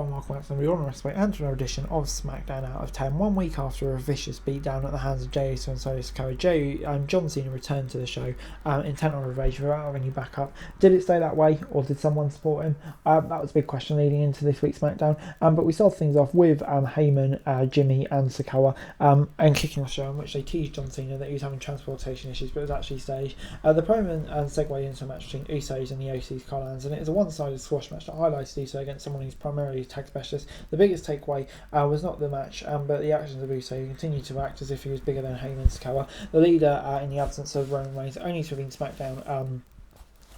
Hello and welcome back to the Beyond Wrestling and to another edition of Smackdown Out of 10. 1 week after a vicious beatdown at the hands of Jey Uso and Sikoa, John Cena returned to the show intent on revenge without having any backup. Did it stay that way or did someone support him? That was a big question leading into this week's Smackdown. But we started things off with Heyman, Jimmy and Sikoa and kicking off the show in which they teased John Cena that he was having transportation issues but it was actually staged. The promo segued into a match between Usos and the OC's Collins, and it was a one-sided squash match that highlighted Uso against someone who's primarily tag specialist. The biggest takeaway was not the match, but the actions of Uso, who continued to act as if he was bigger than Heyman Sikoa, the leader in the absence of Roman Reigns, only to have been SmackDown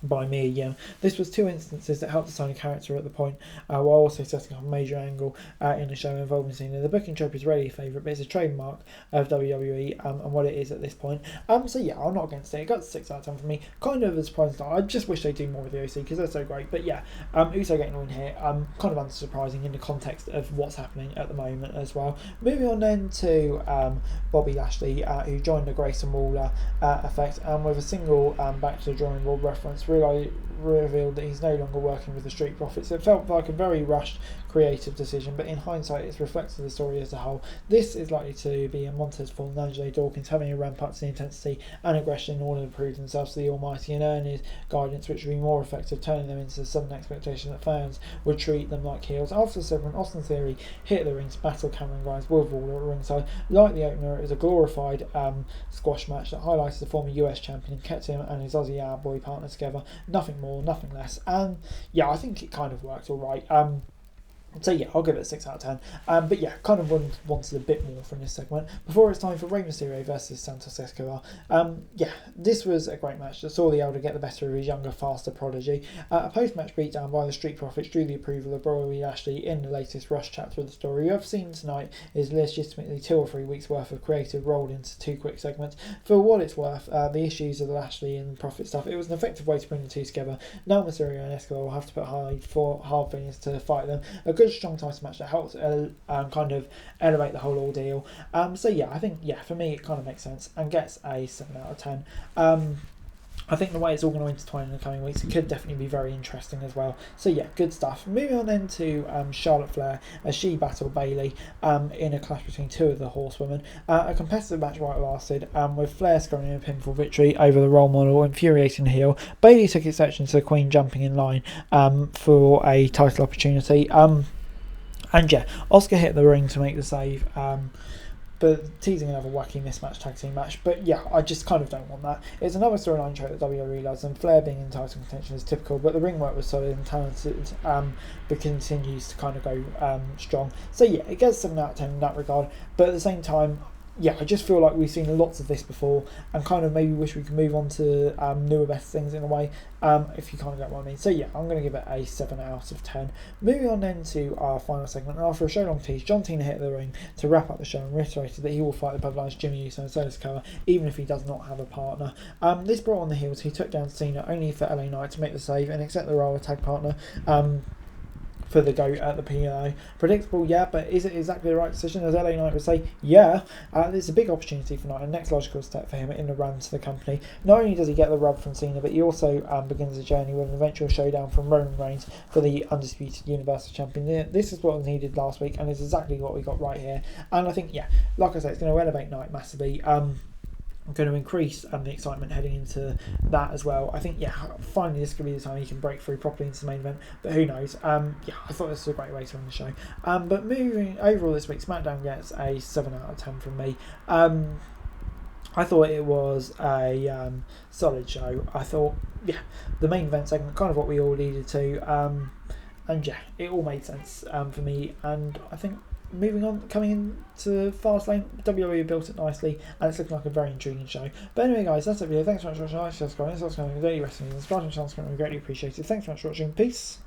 by Mia Yim. This was two instances that helped assign a character at the point, while also setting up a major angle in the show involving Cena. The booking trope is rarely a favourite, but it's a trademark of WWE and what it is at this point. So yeah, I'm not against it. It got 6 out of 10 for me. Kind of a surprise start. I just wish they'd do more with the OC because they're so great. But yeah, Uso getting on here, kind of unsurprising in the context of what's happening at the moment as well. Moving on then to Bobby Lashley, who joined the Grayson Waller effect, and with a single back to the drawing board reference, revealed that he's no longer working with the Street Profits. It felt like a very rushed creative decision, but in hindsight it's reflected the story as a whole. This is likely to be a Montez Ford and Angelo Dawkins having a ramp up to the intensity and aggression in order to prove themselves to the Almighty and earn his guidance, which would be more effective, turning them into the sudden expectation that fans would treat them like heels. After the segment, Austin Theory hit the ring to battle Cameron Grimes with Waller at ringside. Like the opener, it was a glorified squash match that highlighted the former US champion and kept him and his Aussie boy partner together. Nothing more, nothing less, and yeah, I think it kind of worked alright. So yeah, I'll give it a 6 out of 10. But yeah, kind of wanted a bit more from this segment. Before it's time for Rey Mysterio versus Santos Escobar. Yeah, this was a great match that saw the elder get the better of his younger, faster prodigy. A post-match beatdown by the Street Profits drew the approval of Bobby Lashley in the latest Rush chapter of the story. You have seen tonight is legitimately 2 or 3 weeks worth of creative rolled into 2 quick segments. For what it's worth, the issues of the Lashley and Profit stuff, it was an effective way to bring the two together. Now Mysterio and Escobar will have to put hard things to fight them. A good strong title match that helps kind of elevate the whole ordeal. So yeah, I think for me it kind of makes sense and gets a 7 out of 10. I think the way it's all going to intertwine in the coming weeks, it could definitely be very interesting as well. So yeah, good stuff. Moving on then to Charlotte Flair as she battled Bayley in a clash between 2 of the horsewomen. A competitive match while it lasted, with Flair scoring a pinfall victory over the role model, infuriating heel. Bayley took exception to the Queen jumping in line for a title opportunity. And yeah, Asuka hit the ring to make the save. But teasing another wacky mismatch tag team match. But yeah, I just kind of don't want that. It's another storyline trait that WWE loves, and Flair being in title contention is typical, but the ring work was solid and talented, but continues to kind of go strong. So yeah, it gets 7 out of 10 in that regard, but at the same time, yeah, I just feel like we've seen lots of this before and kind of maybe wish we could move on to newer, better things in a way, if you kind of get what I mean. So yeah, I'm going to give it a 7 out of 10. Moving on then to our final segment. And after a show-long tease, John Cena hit the ring to wrap up the show and reiterated that he will fight the Bloodline's Jimmy Uso and Sikoa, even if he does not have a partner. This brought on the heels, who took down Cena only for LA Knight to make the save and accept the role of tag partner. For the GOAT at the PLO. Predictable, yeah, but is it exactly the right decision? As LA Knight would say, yeah. It's a big opportunity for Knight, a next logical step for him in the run to the company. Not only does he get the rub from Cena, but he also begins a journey with an eventual showdown from Roman Reigns for the undisputed Universal Champion. This is what was needed last week, and it's exactly what we got right here. And I think, yeah, like I said, it's going to elevate Knight massively. I'm going to increase the excitement heading into that as well. I think, yeah, finally this could be the time he can break through properly into the main event, but who knows. Yeah, I thought this was a great way to run the show. But moving overall this week, SmackDown gets a 7 out of 10 from me. I thought it was a solid show. I thought, yeah, the main event segment, kind of what we all needed to, and yeah, it all made sense for me, and I think moving on, coming into Fastlane, WWE built it nicely, and it's looking like a very intriguing show. But anyway, guys, that's it for video. Thanks so much for watching. Like, subscribe, daily wrestling, and subscribe to the channel, it's greatly appreciated. Thanks so much for watching. Peace.